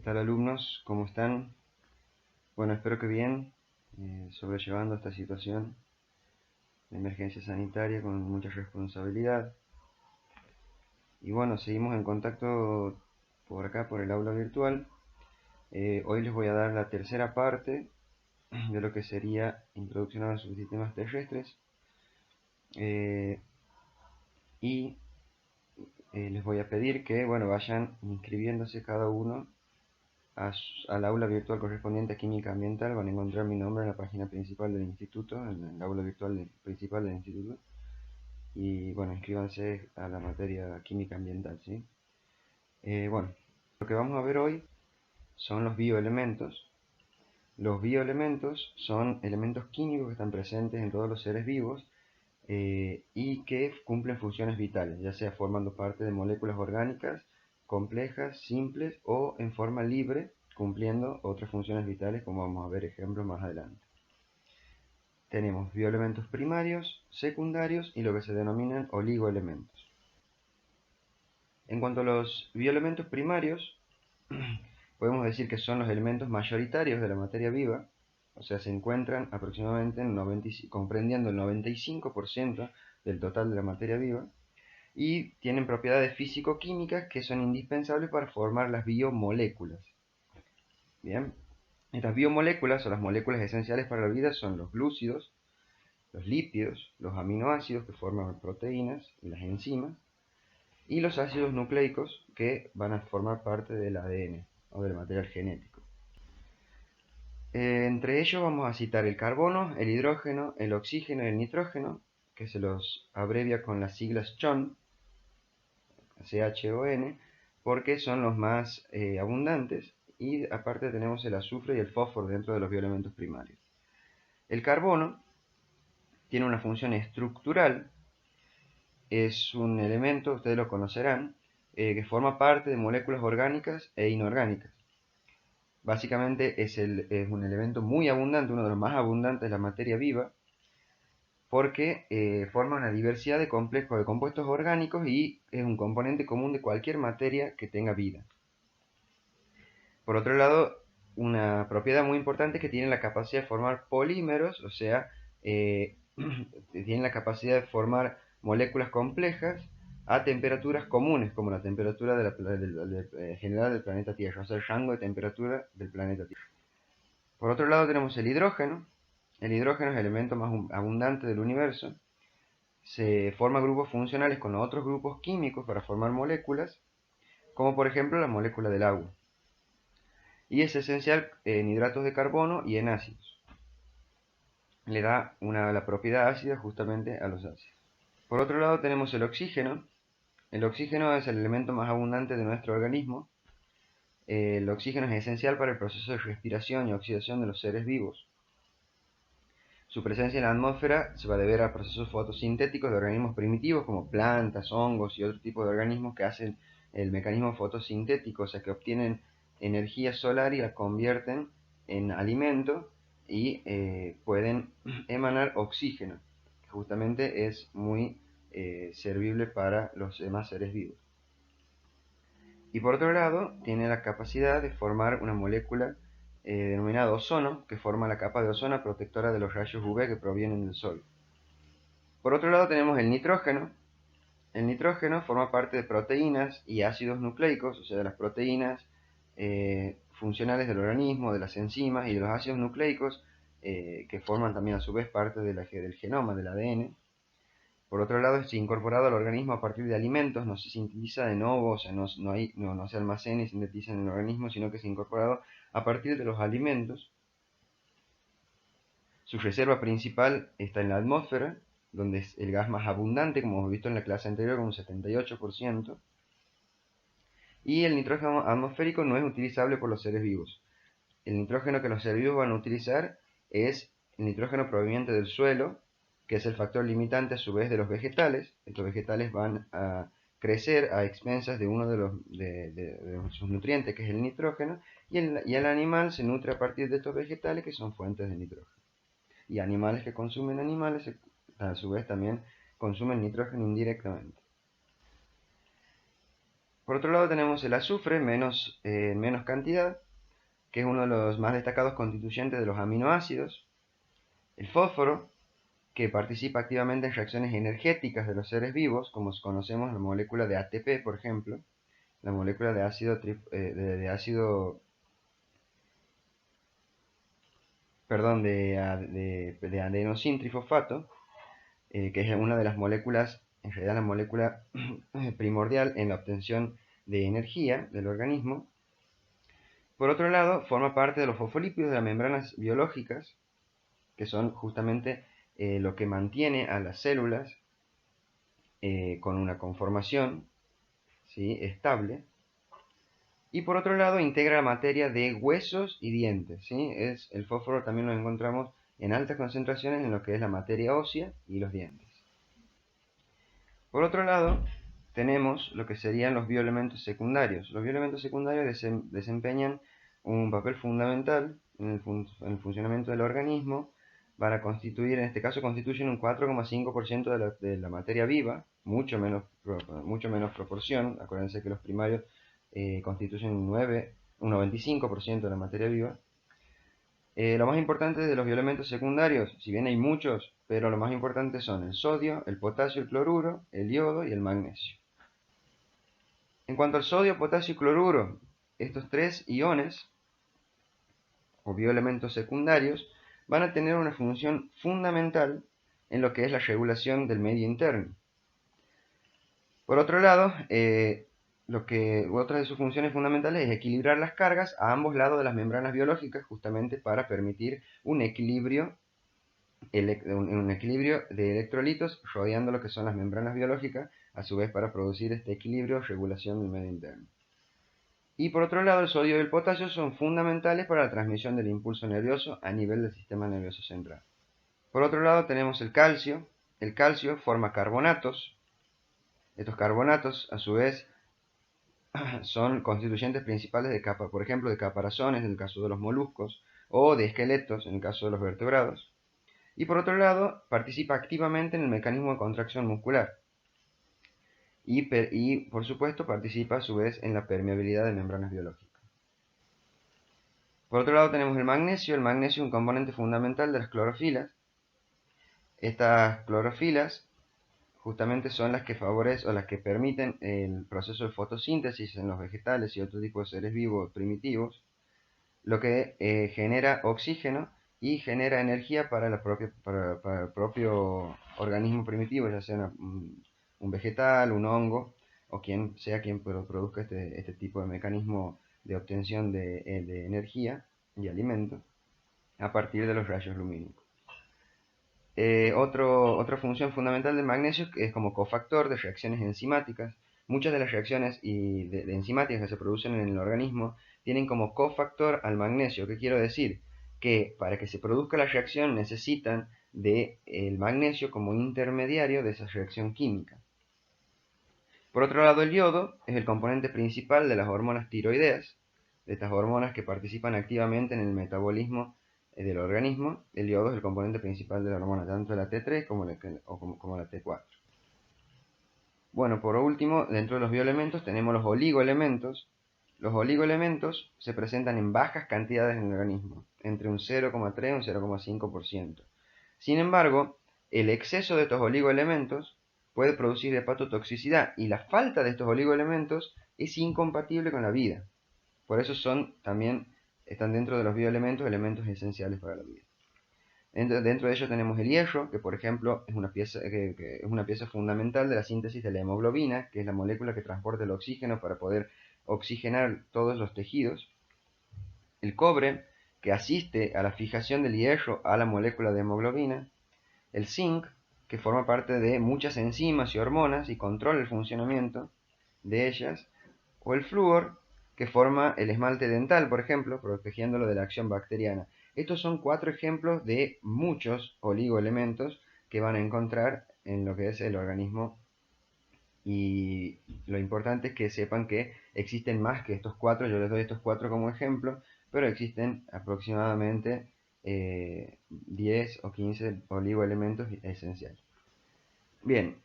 tal, alumnos? ¿Cómo están? Bueno, espero que bien, sobrellevando esta situación de emergencia sanitaria con mucha responsabilidad. Y bueno, seguimos en contacto por acá, por el aula virtual. Hoy les voy a dar la tercera parte de lo que sería Introducción a los subsistemas terrestres. Eh, y les voy a pedir que, bueno, vayan inscribiéndose cada uno al aula virtual correspondiente a Química Ambiental. Van a encontrar mi nombre en la página principal del instituto, en el aula virtual principal del instituto. Y bueno, inscríbanse a la materia Química Ambiental, ¿sí? Bueno, lo que vamos a ver hoy son los bioelementos. Los bioelementos son elementos químicos que están presentes en todos los seres vivos y que cumplen funciones vitales, ya sea formando parte de moléculas orgánicas complejas, simples o en forma libre, cumpliendo otras funciones vitales, como vamos a ver ejemplos más adelante. Tenemos bioelementos primarios, secundarios y lo que se denominan oligoelementos. En cuanto a los bioelementos primarios, podemos decir que son los elementos mayoritarios de la materia viva, o sea, se encuentran aproximadamente comprendiendo el 95% del total de la materia viva, y tienen propiedades físico-químicas que son indispensables para formar las biomoléculas. Bien, estas biomoléculas o las moléculas esenciales para la vida son los glúcidos, los lípidos, los aminoácidos que forman proteínas y las enzimas, y los ácidos nucleicos que van a formar parte del ADN o del material genético. Entre ellos vamos a citar el carbono, el hidrógeno, el oxígeno y el nitrógeno, que se los abrevia con las siglas CHON, CHON, porque son los más abundantes, y aparte tenemos el azufre y el fósforo dentro de los bioelementos primarios. El carbono tiene una función estructural, es un elemento, ustedes lo conocerán, que forma parte de moléculas orgánicas e inorgánicas. Básicamente es un elemento muy abundante, uno de los más abundantes de la materia viva, porque forma una diversidad de complejos de compuestos orgánicos y es un componente común de cualquier materia que tenga vida. Por otro lado, una propiedad muy importante es que tiene la capacidad de formar polímeros, o sea, tiene la capacidad de formar moléculas complejas a temperaturas comunes, como la temperatura general del planeta Tierra, o sea, el rango de temperatura del planeta Tierra. Por otro lado tenemos el hidrógeno. El hidrógeno es el elemento más abundante del universo. Se forma grupos funcionales con otros grupos químicos para formar moléculas, como por ejemplo la molécula del agua. Y es esencial en hidratos de carbono y en ácidos. Le da la propiedad ácida justamente a los ácidos. Por otro lado tenemos el oxígeno. El oxígeno es el elemento más abundante de nuestro organismo. El oxígeno es esencial para el proceso de respiración y oxidación de los seres vivos. Su presencia en la atmósfera se va a deber a procesos fotosintéticos de organismos primitivos como plantas, hongos y otros tipos de organismos que hacen el mecanismo fotosintético, o sea que obtienen energía solar y la convierten en alimento y pueden emanar oxígeno, que justamente es muy servible para los demás seres vivos. Y por otro lado, tiene la capacidad de formar una molécula denominada ozono, que forma la capa de ozono protectora de los rayos UV que provienen del Sol. Por otro lado tenemos el nitrógeno. El nitrógeno forma parte de proteínas y ácidos nucleicos, o sea, de las proteínas funcionales del organismo, de las enzimas y de los ácidos nucleicos, que forman también a su vez parte del genoma, del ADN. Por otro lado, es incorporado al organismo a partir de alimentos, no se sintetiza de nuevo, o sea, no se almacena y sintetiza en el organismo, sino que es incorporado a partir de los alimentos. Su reserva principal está en la atmósfera, donde es el gas más abundante, como hemos visto en la clase anterior, con un 78%. Y el nitrógeno atmosférico no es utilizable por los seres vivos. El nitrógeno que los seres vivos van a utilizar es el nitrógeno proveniente del suelo, que es el factor limitante a su vez de los vegetales. Estos vegetales van a crecer a expensas de uno de sus nutrientes, que es el nitrógeno, y el animal se nutre a partir de estos vegetales, que son fuentes de nitrógeno. Y animales que consumen animales, a su vez también consumen nitrógeno indirectamente. Por otro lado tenemos el azufre en menos cantidad, que es uno de los más destacados constituyentes de los aminoácidos. El fósforo, que participa activamente en reacciones energéticas de los seres vivos, como conocemos la molécula de ATP, por ejemplo, la molécula de de adenosín trifosfato, que es una de las moléculas, en realidad la molécula primordial en la obtención de energía del organismo. Por otro lado, forma parte de los fosfolípidos de las membranas biológicas, que son justamente lo que mantiene a las células con una conformación, ¿sí?, estable. Y por otro lado, integra la materia de huesos y dientes, ¿sí? El fósforo también lo encontramos en altas concentraciones en lo que es la materia ósea y los dientes. Por otro lado, tenemos lo que serían los bioelementos secundarios. Los bioelementos secundarios desempeñan un papel fundamental en el funcionamiento del organismo. Van a constituir, en este caso constituyen un 4,5% de la materia viva, mucho menos proporción. Acuérdense que los primarios constituyen un 95% de la materia viva. Lo más importante de los bioelementos secundarios, si bien hay muchos, pero lo más importante son el sodio, el potasio, el cloruro, el yodo y el magnesio. En cuanto al sodio, potasio y cloruro, estos tres iones o bioelementos secundarios van a tener una función fundamental en lo que es la regulación del medio interno. Por otro lado, otra de sus funciones fundamentales es equilibrar las cargas a ambos lados de las membranas biológicas, justamente para permitir un equilibrio de electrolitos rodeando lo que son las membranas biológicas, a su vez para producir este equilibrio o regulación del medio interno. Y por otro lado, el sodio y el potasio son fundamentales para la transmisión del impulso nervioso a nivel del sistema nervioso central. Por otro lado tenemos el calcio. El calcio forma carbonatos. Estos carbonatos, a su vez, son constituyentes principales de capa, por ejemplo, de caparazones en el caso de los moluscos, o de esqueletos en el caso de los vertebrados. Y por otro lado, participa activamente en el mecanismo de contracción muscular. Y por supuesto, participa a su vez en la permeabilidad de membranas biológicas. Por otro lado tenemos el magnesio. El magnesio es un componente fundamental de las clorofilas. Estas clorofilas justamente son las que favorecen o las que permiten el proceso de fotosíntesis en los vegetales y otro tipo de seres vivos primitivos, lo que genera oxígeno y genera energía para el propio organismo primitivo, ya sea un vegetal, un hongo, o quien sea quien produzca este tipo de mecanismo de obtención de energía y alimento a partir de los rayos lumínicos. Otra función fundamental del magnesio es como cofactor de reacciones enzimáticas. Muchas de las reacciones de enzimáticas que se producen en el organismo tienen como cofactor al magnesio. ¿Qué quiero decir? Que para que se produzca la reacción necesitan del magnesio como intermediario de esa reacción química. Por otro lado, el yodo es el componente principal de las hormonas tiroideas, de estas hormonas que participan activamente en el metabolismo del organismo. El yodo es el componente principal de la hormona, tanto la T3 como la T4. Bueno, por último, dentro de los bioelementos tenemos los oligoelementos. Los oligoelementos se presentan en bajas cantidades en el organismo, entre un 0,3 y un 0,5%. Sin embargo, el exceso de estos oligoelementos puede producir hepatotoxicidad y la falta de estos oligoelementos es incompatible con la vida. Por eso están dentro de los bioelementos elementos esenciales para la vida. Dentro de ellos tenemos el hierro, que por ejemplo es una pieza fundamental de la síntesis de la hemoglobina, que es la molécula que transporta el oxígeno para poder oxigenar todos los tejidos. El cobre, que asiste a la fijación del hierro a la molécula de hemoglobina. El zinc, que forma parte de muchas enzimas y hormonas y controla el funcionamiento de ellas. O el flúor, que forma el esmalte dental, por ejemplo, protegiéndolo de la acción bacteriana. Estos son 4 ejemplos de muchos oligoelementos que van a encontrar en lo que es el organismo, y lo importante es que sepan que existen más que estos 4. Yo les doy estos 4 como ejemplo, pero existen aproximadamente 10 o 15 oligoelementos esenciales. Bien,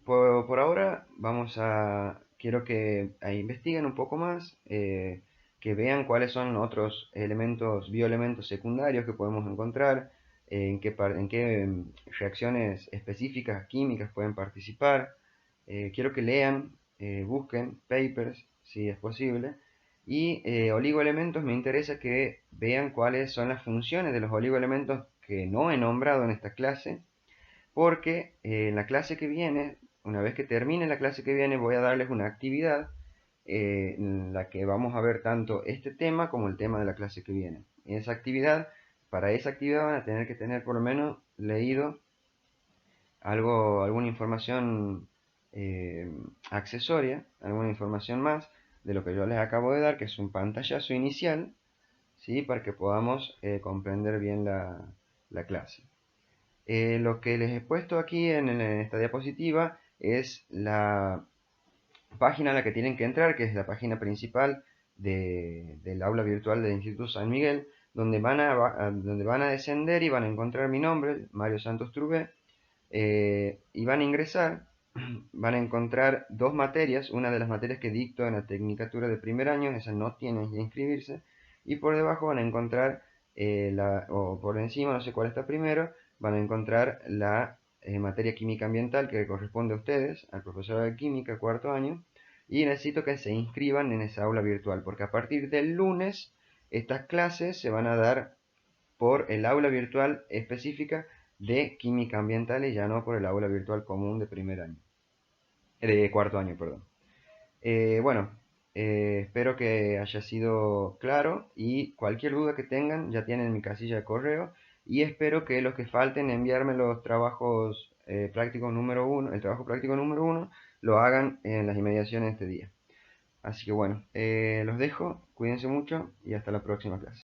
por ahora vamos a quiero que investiguen un poco más, que vean cuáles son otros elementos, bioelementos secundarios que podemos encontrar, en qué reacciones específicas químicas pueden participar. Quiero que lean, busquen papers, si es posible. Y oligoelementos, me interesa que vean cuáles son las funciones de los oligoelementos que no he nombrado en esta clase, porque en la clase que viene, una vez que termine la clase que viene, voy a darles una actividad en la que vamos a ver tanto este tema como el tema de la clase que viene. Para esa actividad van a tener que tener por lo menos leído alguna información eh, accesoria, alguna información más de lo que yo les acabo de dar, que es un pantallazo inicial, ¿sí? Para que podamos comprender bien la clase. Lo que les he puesto aquí en esta diapositiva es la página a la que tienen que entrar, que es la página principal del aula virtual del Instituto San Miguel, donde van a descender y van a encontrar mi nombre, Mario Santos Trubé, y van a ingresar, van a encontrar dos materias, una de las materias que dicto en la Tecnicatura de primer año, esa no tienen que inscribirse, y por debajo van a encontrar, o por encima, no sé cuál está primero, van a encontrar la materia química ambiental que corresponde a ustedes, al profesor de química, cuarto año, y necesito que se inscriban en esa aula virtual, porque a partir del lunes estas clases se van a dar por el aula virtual específica de química ambiental y ya no por el aula virtual común de primer año, de cuarto año, perdón. Bueno, espero que haya sido claro y cualquier duda que tengan ya tienen mi casilla de correo y espero que los que falten enviarme los trabajos prácticos número uno, el trabajo práctico número uno, lo hagan en las inmediaciones de este día. Así que bueno, los dejo, cuídense mucho y hasta la próxima clase.